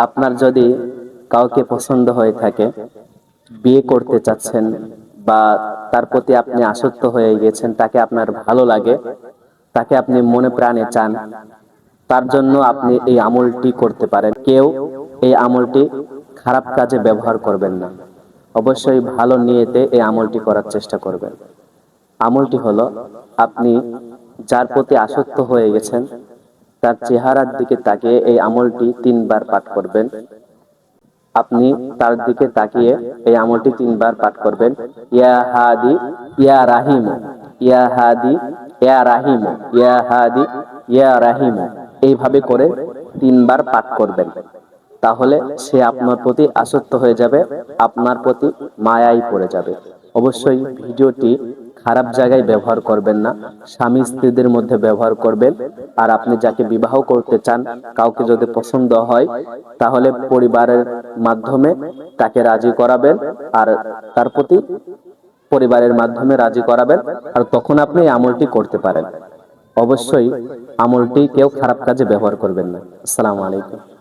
আপনার যদি কাউকে পছন্দ হয়ে থাকে, বিয়ে করতে চাচ্ছেন বা তার প্রতি আপনি আসক্ত হয়ে গেছেন, তাকে আপনার ভালো লাগে, তাকে আপনি মনে প্রাণে চান, তার জন্য আপনি এই আমলটি করতে পারেন। কেউ এই আমলটি খারাপ কাজে ব্যবহার করবেন না, অবশ্যই ভালো নিয়তে এই আমলটি করার চেষ্টা করবেন। আমলটি হলো, আপনি যার প্রতি আসক্ত হয়ে গেছেন তার চেহারার দিকে তাকিয়ে এই আমলটি 3 বার পাঠ করবেন। আপনি তার দিকে তাকিয়ে এই আমলটি 3 বার পাঠ করবেন। ইয়া হাদি ইয়া রাহিম, ইয়া হাদি ইয়া রাহিম, ইয়া হাদি ইয়া রাহিম, এইভাবে করে 3 বার পাঠ করবেন। তাহলে সে আপনার প্রতি আসক্ত হয়ে যাবে, আপনার প্রতি মায়ায় পড়ে যাবে। অবশ্যই ভিডিওটি খারাপ জায়গায় ব্যবহার করবেন না, স্বামী স্ত্রীদের মধ্যে ব্যবহার করবেন। আর আপনি যাকে বিবাহ করতে চান, কাউকে যদি পছন্দ হয়, তাহলে পরিবারের মাধ্যমে তাকে রাজি করাবেন, আর তার প্রতি পরিবারের মাধ্যমে রাজি করাবেন, আর তখন আপনি এই আমলটি করতে পারেন। অবশ্যই আমলটি কেউ খারাপ কাজে ব্যবহার করবেন না। আসসালামু আলাইকুম।